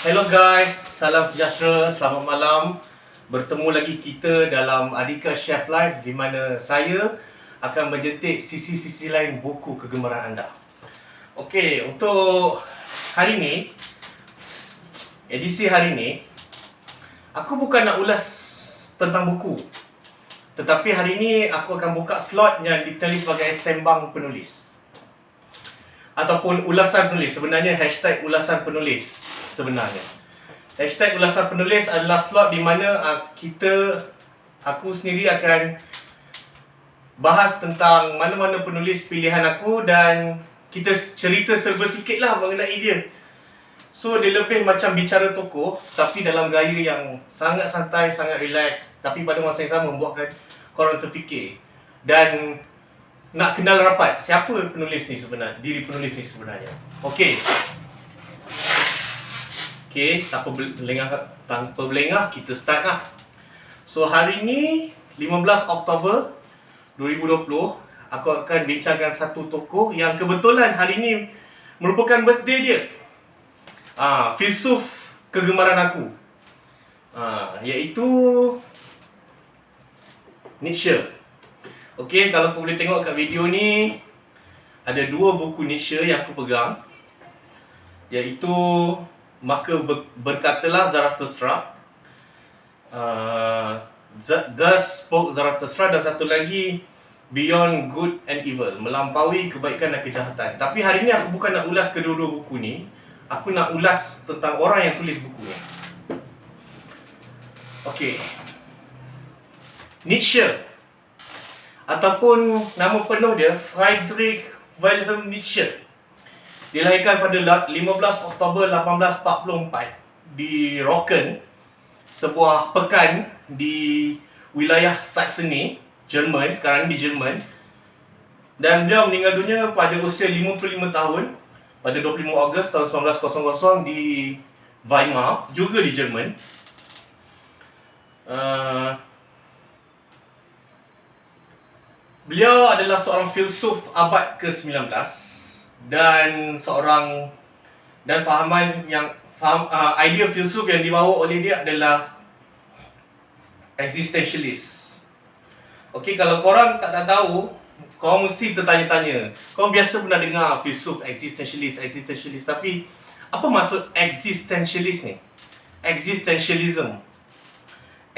Hello guys, salam sejahtera, selamat malam. Bertemu lagi kita dalam Adhika Chef Live, di mana saya akan menjentik sisi-sisi lain buku kegemaran anda. Okey, untuk hari ni, edisi hari ni, aku bukan nak ulas tentang buku, tetapi hari ni aku akan buka slot yang dikenali sebagai sembang penulis ataupun ulasan penulis. Sebenarnya hashtag ulasan penulis sebenarnya. Hashtag ulasan penulis adalah slot di mana aku sendiri akan bahas tentang mana-mana penulis pilihan aku dan kita cerita serba sikit lah mengenai dia. So dia lebih macam bicara tokoh, tapi dalam gaya yang sangat santai, sangat relax, tapi pada masa yang sama membuatkan korang terfikir dan nak kenal rapat siapa penulis ni sebenarnya, diri penulis ni sebenarnya. Okey, tanpa berlengah kita start lah. So hari ni 15 Oktober 2020, aku akan bincangkan satu tokoh yang kebetulan hari ni merupakan birthday dia. Filsuf kegemaran aku, iaitu Nietzsche. Okey, kalau kau boleh tengok kat video ni, ada dua buku Nietzsche yang aku pegang, iaitu Maka Berkatalah Zarathustra, Thus Spoke Zarathustra, dan satu lagi Beyond Good and Evil, Melampaui Kebaikan dan Kejahatan. Tapi hari ni aku bukan nak ulas kedua-dua buku ni, aku nak ulas tentang orang yang tulis buku ni. Okey, Nietzsche ataupun nama penuh dia Friedrich Wilhelm Nietzsche dilahirkan pada 15 Oktober 1844 di Rocken, sebuah pekan di wilayah Saxony, Jerman, sekarang di Jerman. Dan dia meninggal dunia pada usia 55 tahun pada 25 Ogos tahun 1900 di Weimar, juga di Jerman. Beliau adalah seorang filsuf abad ke-19 dan idea filsuf yang dibawa oleh dia adalah existentialist. Okey, kalau korang tak tahu, korang mesti tertanya-tanya. Korang biasa pernah dengar filsuf existentialist, tapi apa maksud existentialist ni?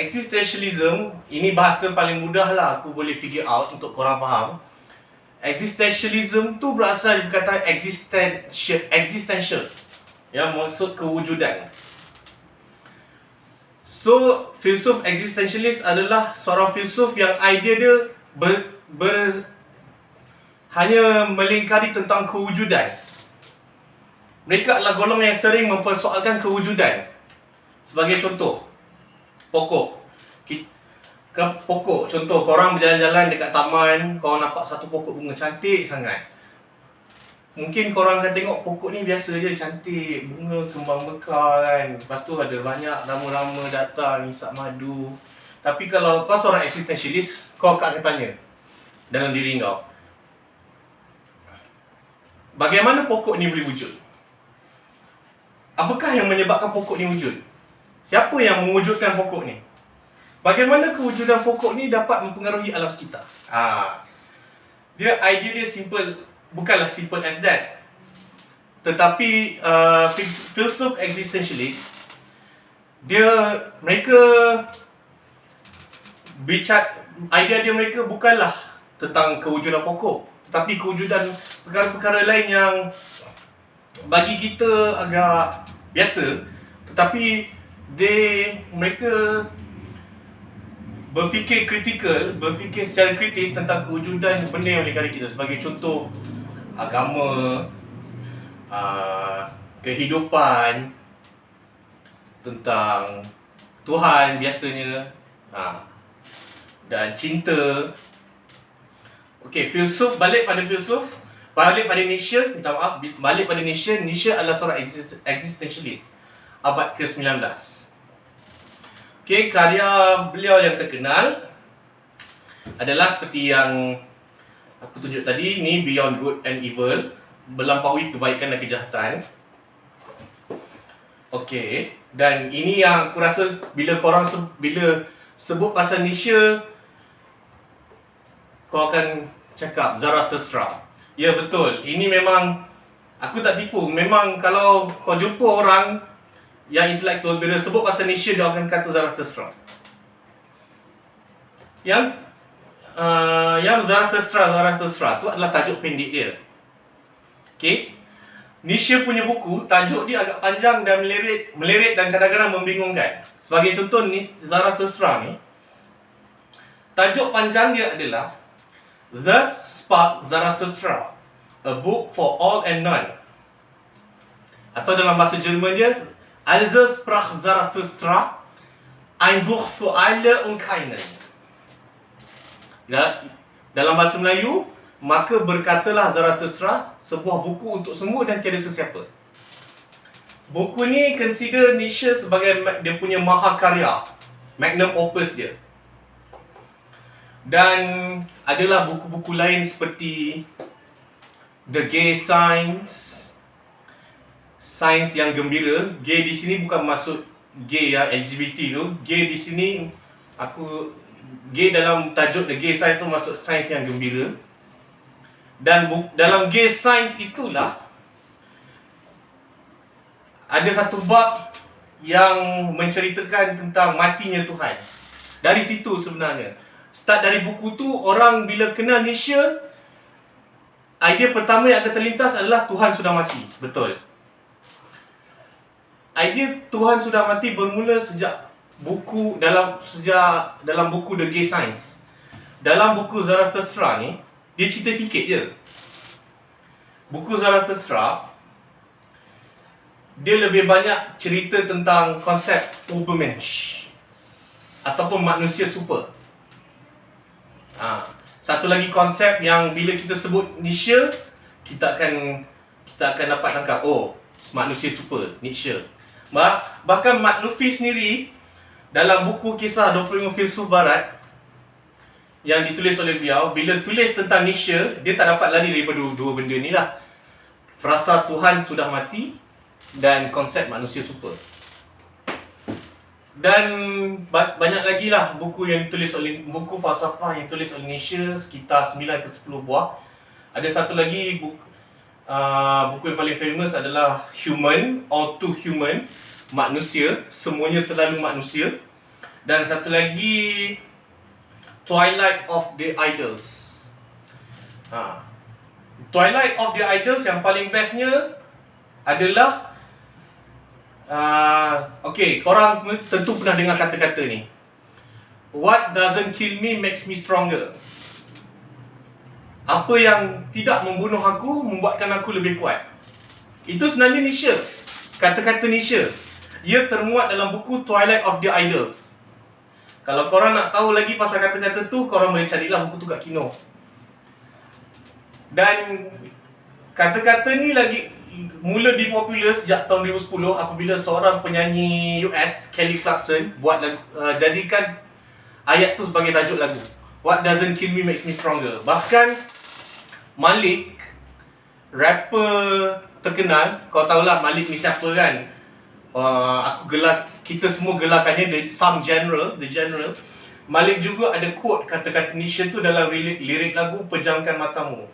Existentialism, ini bahasa paling mudah lah aku boleh figure out untuk korang faham. Existentialism tu berasal dari perkataan existential, yang maksud kewujudan. So, filsuf existentialist adalah seorang filsuf yang idea dia hanya melingkari tentang kewujudan. Mereka adalah golongan yang sering mempersoalkan kewujudan. Sebagai contoh, pokok. Contoh, korang berjalan-jalan dekat taman, korang nampak satu pokok bunga cantik sangat. Mungkin korang akan tengok pokok ni biasa je, cantik, bunga kembang mekar kan. Lepas tu ada banyak rama-rama datang hisap madu. Tapi kalau kau seorang existentialist, kau akan tanya dalam diri kau, bagaimana pokok ni boleh wujud? Apakah yang menyebabkan pokok ni wujud? Siapa yang mewujudkan pokok ni? Bagaimana kewujudan pokok ni dapat mempengaruhi alam sekitar? Idea dia simple, bukanlah simple as that. Tetapi filsuf existentialist, idea dia mereka bukanlah tentang kewujudan pokok, tetapi kewujudan perkara-perkara lain yang bagi kita agak biasa, tetapi mereka berfikir secara kritis tentang kewujudan benda yang melingkari kita. Sebagai contoh, agama, kehidupan, tentang Tuhan biasanya, dan cinta. Okey, balik pada Nietzsche. Nietzsche adalah seorang existentialist abad ke-19. Okey, karya beliau yang terkenal adalah seperti yang aku tunjuk tadi, ni Beyond Good and Evil, Melampaui Kebaikan dan Kejahatan. Okey, dan ini yang aku rasa bila korang bila sebut pasal Nietzsche, kau akan cakap Zarathustra. Ya betul, ini memang aku tak tipu. Memang kalau kau jumpa orang yang intelektual, bila sebut pasal Nietzsche, dia akan kata Zarathustra. Yang Zarathustra tu adalah tajuk pendek dia. Okey. Nietzsche punya buku, tajuk dia agak panjang dan melirik dan kadang-kadang membingungkan. Sebagai contoh ni, Zarathustra ni, tajuk panjang dia adalah Thus Spake Zarathustra, a book for all and none. Atau dalam bahasa Jerman dia, Also sprach Zarathustra, ein Buch für alle und keinen. Dalam bahasa Melayu, maka berkatalah Zarathustra, sebuah buku untuk semua dan tiada sesiapa. Buku ni consider Nietzsche sebagai dia punya mahakarya, magnum opus dia. Dan adalah buku-buku lain seperti The Gay Science, sains yang gembira. Gay di sini bukan maksud gay yang LGBT tu. Gay di sini gay dalam tajuk The Gay Science tu maksud sains yang gembira. Dan dalam Gay Science itulah ada satu bab yang menceritakan tentang matinya Tuhan. Dari situ sebenarnya, start dari buku tu, orang bila kenal Nietzsche, idea pertama yang akan terlintas adalah Tuhan sudah mati. Betul. Idea Tuhan sudah mati bermula sejak dalam buku The Gay Science. Dalam buku Zarathustra ni, dia cerita sikit je. Buku Zarathustra, dia lebih banyak cerita tentang konsep Übermensch ataupun manusia super. Satu lagi konsep yang bila kita sebut Nietzsche, kita akan dapat tangkap, oh, manusia super, Nietzsche. Bahkan Mark Luffy sendiri, dalam buku kisah 25 Filsuf Barat yang ditulis oleh beliau, bila tulis tentang Nietzsche, dia tak dapat lari daripada dua benda ni lah. Frasa Tuhan sudah mati dan konsep manusia super. Dan banyak lagi lah buku falsafah yang ditulis oleh Nietzsche, sekitar 9 ke 10 buah. Ada satu lagi buku yang paling famous adalah Human, All Too Human, manusia, semuanya terlalu manusia. Dan satu lagi Twilight of the Idols. Twilight of the Idols yang paling bestnya adalah korang tentu pernah dengar kata-kata ni. What doesn't kill me makes me stronger. Apa yang tidak membunuh aku membuatkan aku lebih kuat. Itu sebenarnya Nietzsche. Kata-kata Nietzsche. Ia termuat dalam buku Twilight of the Idols. Kalau korang nak tahu lagi pasal kata-kata tu, korang boleh carilah buku tu kat Kino. Dan kata-kata ni lagi mula dipopular sejak tahun 2010 apabila seorang penyanyi US, Kelly Clarkson, buat lagu, jadikan ayat tu sebagai tajuk lagu. What doesn't kill me makes me stronger. Bahkan Malik, rapper terkenal, kau tahulah Malik ni siapa kan? Kita semua gelarkannya The General. Malik juga ada quote kata-kata Nietzsche tu dalam lirik lagu Pejamkan Matamu.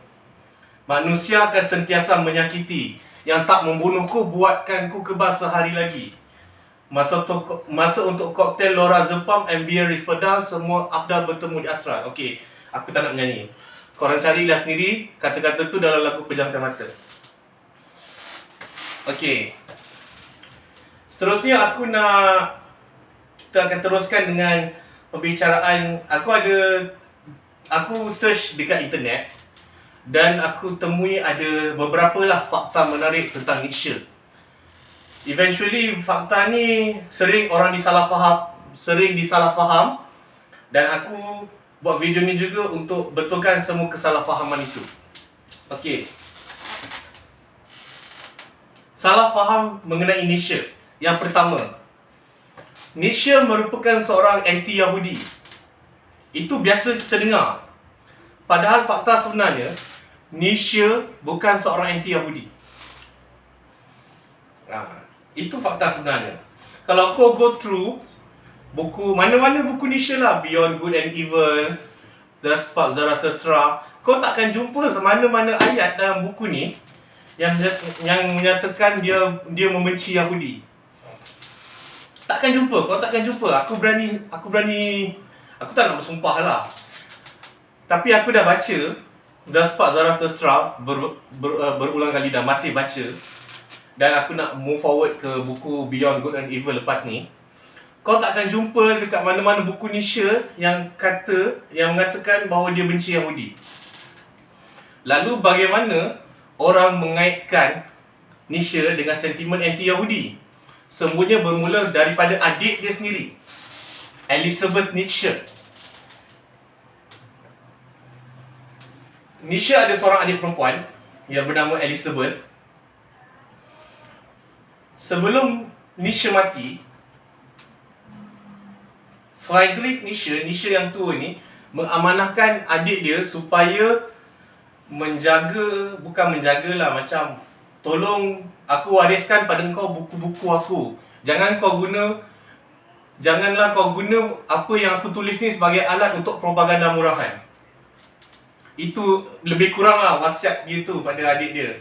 Manusia akan sentiasa menyakiti, yang tak membunuhku buatkan ku kebal sehari lagi. Masa untuk koktel lorazepam and beer risperdal, semua afdal bertemu di astral. Okey, aku tak nak menyanyi. Korang carilah sendiri kata-kata tu dalam lagu Pejamkan Mata. Okey. Seterusnya kita akan teruskan dengan pembicaraan. Aku search dekat internet dan aku temui ada beberapa lah fakta menarik tentang Nietzsche. Eventually fakta ni sering disalah faham dan aku buat video ni juga untuk betulkan semua kesalahfahaman itu. Okey. Salah faham mengenai Nietzsche. Yang pertama, Nietzsche merupakan seorang anti-Yahudi. Itu biasa kita dengar. Padahal fakta sebenarnya, Nietzsche bukan seorang anti-Yahudi. Itu fakta sebenarnya. Kalau kau go through buku, mana-mana buku Nietzsche lah, Beyond Good and Evil, The Spark Zarathustra, kau takkan jumpa semana-mana ayat dalam buku ni yang menyatakan dia membenci Yahudi. Takkan jumpa, kau takkan jumpa. Aku tak nak bersumpah lah. Tapi aku dah baca The Spark Zarathustra berulang kali dah, masih baca. Dan aku nak move forward ke buku Beyond Good and Evil lepas ni. Kau takkan jumpa dekat mana-mana buku Nietzsche yang mengatakan bahawa dia benci Yahudi. Lalu bagaimana orang mengaitkan Nietzsche dengan sentimen anti-Yahudi? Semuanya bermula daripada adik dia sendiri, Elizabeth Nietzsche. Nietzsche ada seorang adik perempuan yang bernama Elizabeth. Sebelum Nietzsche mati, Friedrich Nietzsche yang tua ni, mengamanahkan adik dia supaya macam tolong aku wariskan pada kau buku-buku aku. Janganlah kau guna apa yang aku tulis ni sebagai alat untuk propaganda murahan. Itu lebih kurang lah wasiat dia tu pada adik dia.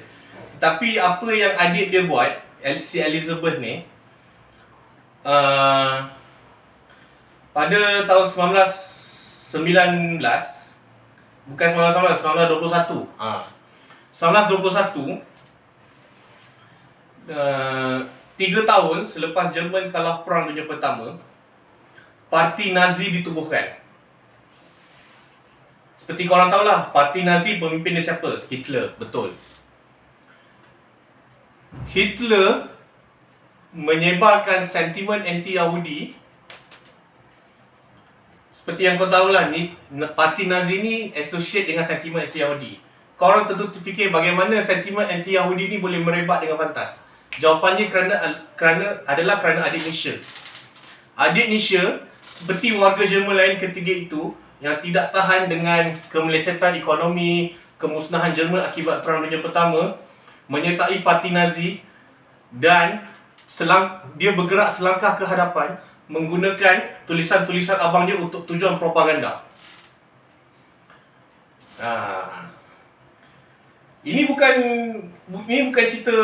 Tapi apa yang adik dia buat, si Elizabeth ni, pada tahun 1921, 3 tahun selepas Jerman kalah Perang Dunia Pertama, Parti Nazi ditubuhkan. Seperti korang tahulah, Parti Nazi pemimpin dia siapa? Hitler, betul. Hitler menyebarkan sentimen anti-Yahudi. Seperti yang kau tahulah, Parti Nazi ni associate dengan sentimen anti-Yahudi. Korang tentu terfikir bagaimana sentimen anti-Yahudi ni boleh merebak dengan pantas. Jawapannya kerana adik Nietzsche. Adik Nietzsche, seperti warga Jerman lain ketika itu, yang tidak tahan dengan kemelesetan ekonomi, kemusnahan Jerman akibat Perang Dunia Pertama, menyertai Parti Nazi, dan dia bergerak selangkah ke hadapan menggunakan tulisan-tulisan abang dia untuk tujuan propaganda. Ini bukan cerita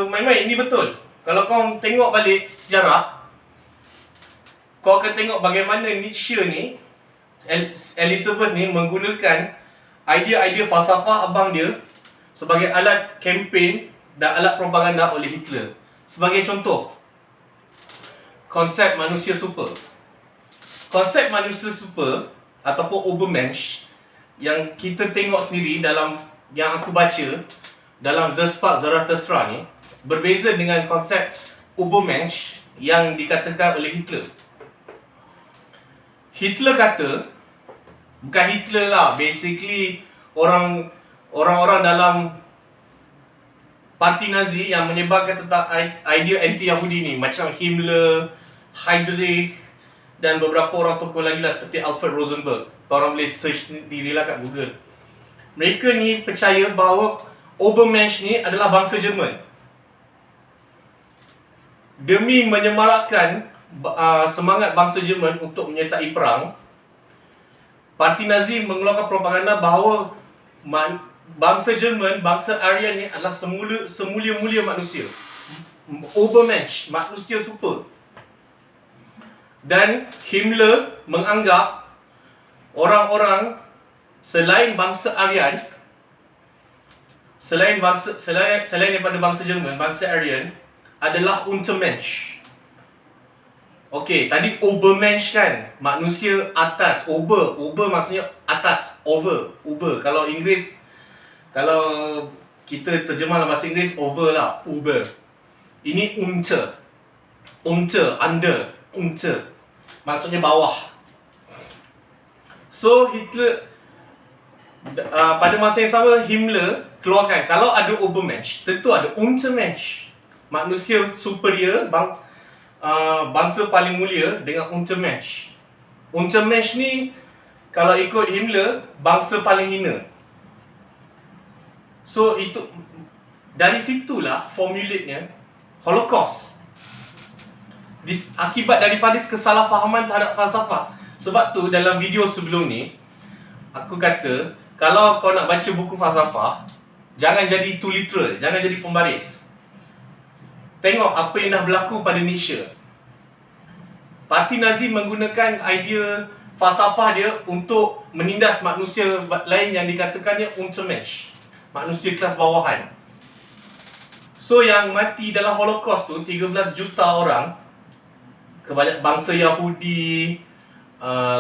main-main, ini betul. Kalau kau tengok balik sejarah, kau akan tengok bagaimana Nietzsche ni, Elizabeth ni, menggunakan idea-idea falsafah abang dia sebagai alat kempen dan alat propaganda oleh Hitler. Sebagai contoh, konsep manusia super. Konsep manusia super ataupun Übermensch yang kita tengok sendiri yang aku baca dalam The Spark Zarathustra ni, berbeza dengan konsep Übermensch yang dikatakan oleh Hitler. Hitler kata, bukan Hitler lah, basically orang-orang dalam Parti Nazi yang menyebarkan tentang idea anti-Yahudi ni, macam Himmler, Heydrich dan beberapa orang tokoh lagi lah seperti Alfred Rosenberg. Korang boleh search dirilah kat Google. Mereka ni percaya bahawa Übermensch ni adalah bangsa Jerman. Demi menyemarakkan semangat bangsa Jerman untuk menyertai perang, Parti Nazi mengeluarkan propaganda bahawa bangsa Jerman, bangsa Aryan ni adalah semulia-mulia manusia. Übermensch, manusia super. Dan Himmler menganggap orang-orang selain bangsa Aryan, selain daripada bangsa Jerman, bangsa Aryan adalah Untermensch. Okey, tadi Übermensch kan, manusia atas. Uber maksudnya atas, over, Uber. Kalau kita terjemah dalam bahasa Inggeris, over lah, Uber. Ini Unter, under, Unter, maksudnya bawah. So Hitler, pada masa yang sama, Himmler keluarkan, kalau ada Übermensch, tentu ada Untermensch, manusia superior, bangsa paling mulia dengan Untermensch. Untermensch ni, kalau ikut Himmler, bangsa paling hina. So itu, dari situlah formulatnya Holocaust. akibat daripada kesalahfahaman terhadap falsafah. Sebab tu dalam video sebelum ni aku kata, kalau kau nak baca buku falsafah, jangan jadi too literal, jangan jadi pembaris. Tengok apa yang dah berlaku pada Nietzsche. Parti Nazi menggunakan idea falsafah dia untuk menindas manusia lain yang dikatakannya Untermensch, manusia kelas bawahan. So yang mati dalam Holocaust tu 13 juta orang, kebanyakan bangsa Yahudi,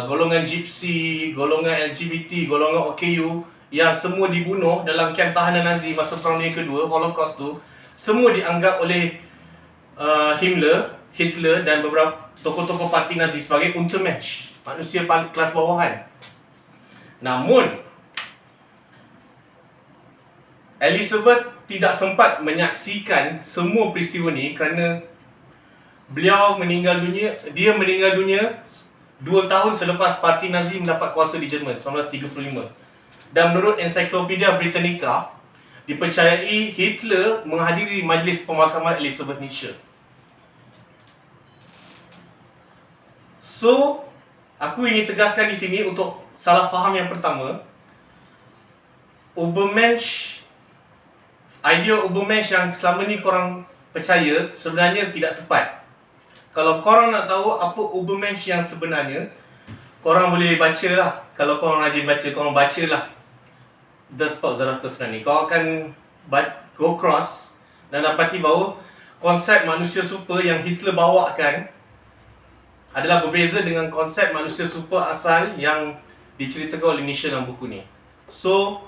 golongan Gypsy, golongan LGBT, golongan OKU, yang semua dibunuh dalam kem tahanan Nazi masa Perang Dunia Kedua, Holocaust tu, semua dianggap oleh Hitler dan beberapa tokoh-tokoh parti Nazi sebagai Untermensch, manusia kelas bawahan. Namun Elizabeth tidak sempat menyaksikan semua peristiwa ni kerana beliau meninggal dunia. Dia meninggal dunia 2 tahun selepas parti Nazi mendapat kuasa di Jerman, 1935. Dan menurut Encyclopedia Britannica, dipercayai Hitler menghadiri majlis pemakaman Elizabeth Nietzsche. So, aku ingin tegaskan di sini untuk salah faham yang pertama, idea Übermensch yang selama ni korang percaya sebenarnya tidak tepat. Kalau korang nak tahu apa Übermensch yang sebenarnya, korang boleh baca lah. Kalau korang rajin baca, korang baca lah The Spot Zarathustra ni. Kau akan go cross dan dapati bahawa konsep manusia super yang Hitler bawakan adalah berbeza dengan konsep manusia super asal yang diceritakan oleh Nietzsche dalam buku ni. So,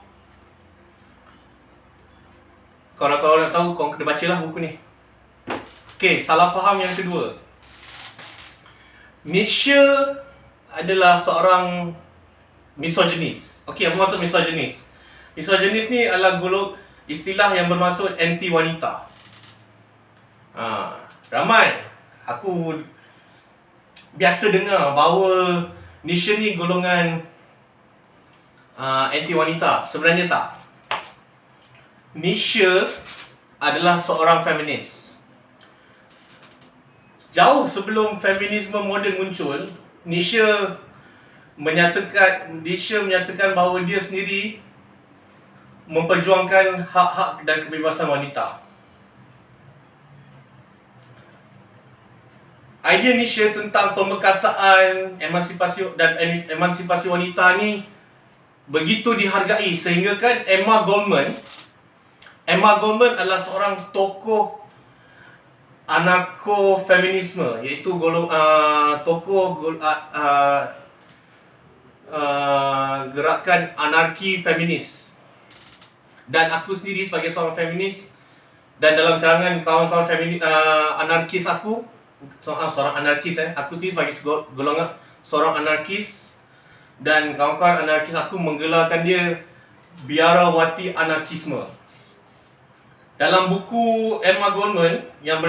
kalau kau nak tahu, kau kena bacalah buku ni. Okay, salah faham yang kedua. Nietzsche adalah seorang misoginis. Okay, apa maksud misoginis? Misoginis ni adalah istilah yang bermaksud anti wanita. Ramai aku biasa dengar bahawa Nietzsche ni golongan anti wanita. Sebenarnya tak. Nietzsche adalah seorang feminis. Jauh sebelum feminisme moden muncul, Nietzsche menyatakan bahawa dia sendiri memperjuangkan hak-hak dan kebebasan wanita. Idea Nietzsche tentang pemerkasaan, emansipasi wanita ni begitu dihargai sehingga kan Emma Goldman adalah seorang tokoh anarko-feminisme, iaitu gerakan anarki feminis. Dan aku sendiri sebagai seorang feminis dan dalam kalangan kawan-kawan anarkis aku sendiri sebagai golongan seorang anarkis dan kawan-kawan anarkis aku menggelarkan dia biarawati anarkisme. Dalam buku Emma Goldman yang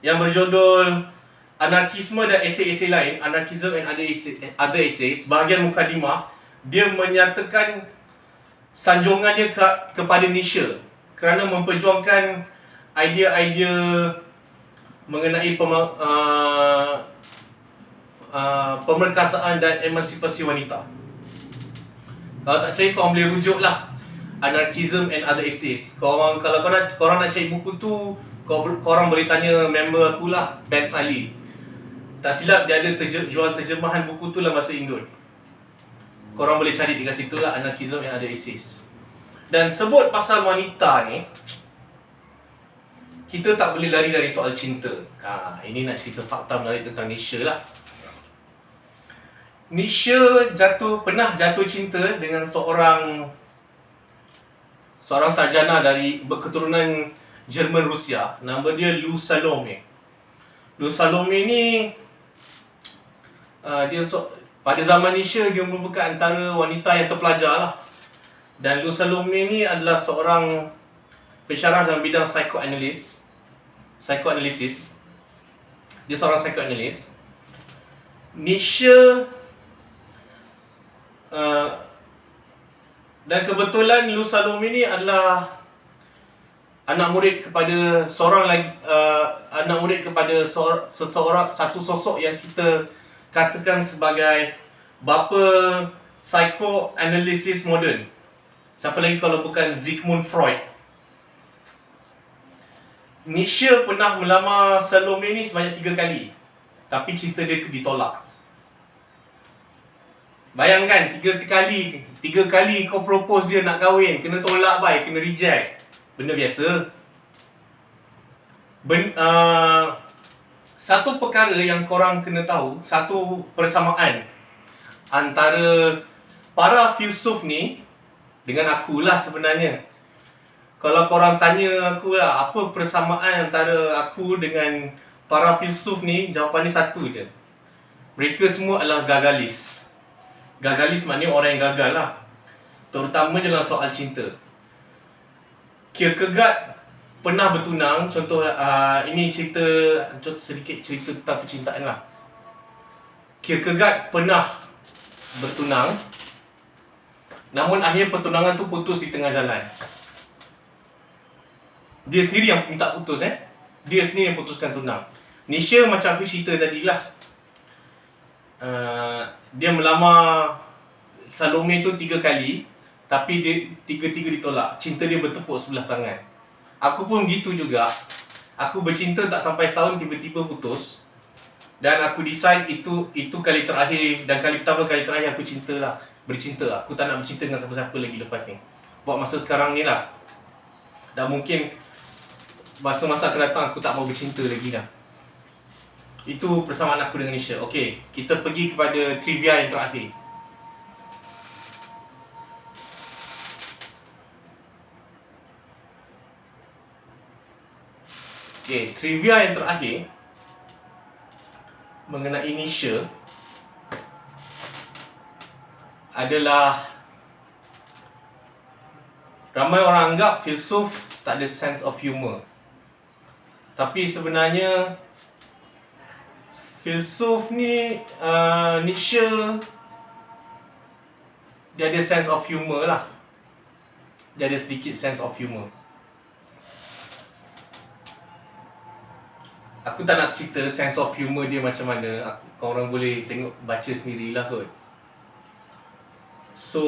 berjudul Anarkisme dan Esei-esei lain, Anarchism and Other Essays, bahagian mukadimah, dia menyatakan sanjungannya kepada Nietzsche kerana memperjuangkan idea-idea mengenai pemerkasaan dan emansipasi wanita. Kalau tak percaya, korang boleh rujuklah Anarchism and Other Essays. Kalau korang nak cari buku tu, korang boleh tanya member aku lah, Ben Sali. Tak silap dia ada jual terjemahan buku tu dalam bahasa Indon. Korang boleh cari dekat situ lah, Anarchism and Other Essays. Dan sebut pasal wanita ni, kita tak boleh lari dari soal cinta. Ini nak cerita fakta menarik tentang Nietzsche lah. Nietzsche pernah jatuh cinta dengan seorang sarjana dari berketurunan Jerman Rusia. Nama dia Lou Salome. Lou Salome ni pada zaman Nietzsche dia merupakan antara wanita yang terpelajar lah. Dan Lou Salome ni adalah seorang pensyarah dalam bidang psychoanalysis. Dia seorang psychoanalyst. Nietzsche dan kebetulan Lou Salome ni adalah anak murid kepada satu sosok yang kita katakan sebagai bapa psychoanalysis moden. Siapa lagi kalau bukan Sigmund Freud. Nietzsche pernah melamar Salome ni sebanyak 3 kali, tapi cinta dia ditolak. Bayangkan 3 kali kau propose dia nak kahwin, kena tolak baik, kena reject. Benda biasa. Satu perkara yang korang kena tahu, satu persamaan antara para filsuf ni dengan akulah sebenarnya. Kalau korang tanya aku lah, apa persamaan antara aku dengan para filsuf ni, jawapan ni satu je. Mereka semua adalah gagalis. Gagalis maknanya orang yang gagal lah. Terutama dalam soal cinta. Kierkegaard pernah bertunang. Contoh, ini sedikit cerita tentang percintaan lah. Kierkegaard pernah bertunang, namun akhir pertunangan tu putus di tengah jalan. Dia sendiri yang minta putus Dia sendiri yang putuskan tunang. Nietzsche macam aku cerita tadi lah. Dia melamar Salome tu 3 kali, tapi dia 3-3 ditolak. Cinta dia bertepuk sebelah tangan. Aku pun gitu juga. Aku bercinta tak sampai setahun, tiba-tiba putus. Dan aku decide itu kali terakhir. Dan kali pertama, kali terakhir aku bercinta. Aku tak nak bercinta dengan siapa-siapa lagi lepas ni. Buat masa sekarang ni lah. Dan mungkin masa-masa akan datang aku tak mau bercinta lagi dah. Itu persamaan aku dengan Nietzsche. Okey, kita pergi kepada trivia yang terakhir. Okey, trivia yang terakhir mengenai Nietzsche adalah ramai orang anggap filsuf tak ada sense of humor. Tapi sebenarnya filsuf ni, Nietzsche, dia ada sense of humor lah. Dia ada sedikit sense of humor. Aku tak nak cerita sense of humor dia macam mana. Korang boleh tengok, baca sendirilah kot. So,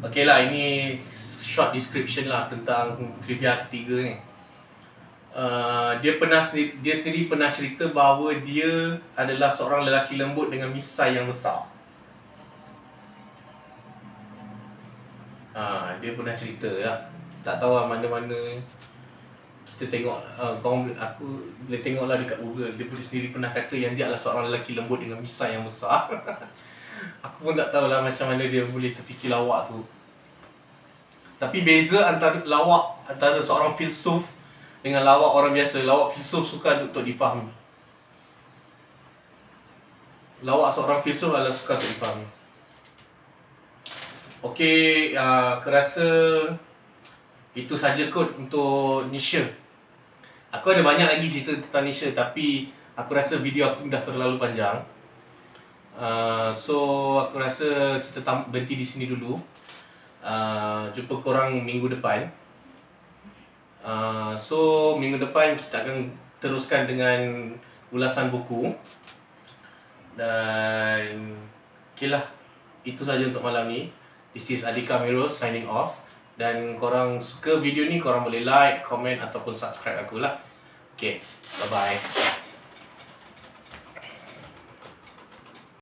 okey lah, ini short description lah tentang trivia ketiga ni. Dia sendiri pernah cerita bahawa dia adalah seorang lelaki lembut dengan misai yang besar. Dia pernah cerita lah. Tak tahu lah mana-mana kita tengok, aku boleh tengok lah dekat Google. Dia sendiri pernah kata yang dia adalah seorang lelaki lembut dengan misai yang besar. Aku pun tak tahu lah macam mana dia boleh terfikir lawak tu. Tapi beza antara seorang filsuf dengan lawak orang biasa. Lawak filsuf suka untuk difahami. Lawak seorang filsuf adalah suka untuk difahami. Okey, aku rasa itu saja kot untuk Nietzsche. Aku ada banyak lagi cerita tentang Nietzsche, tapi aku rasa video aku dah terlalu panjang. So aku rasa kita berhenti di sini dulu. Jumpa korang minggu depan. So minggu depan kita akan teruskan dengan ulasan buku. Dan okey lah, itu saja untuk malam ni. This is Adhika Amirul signing off. Dan korang suka video ni, korang boleh like, komen ataupun subscribe aku lah. Okay, bye bye.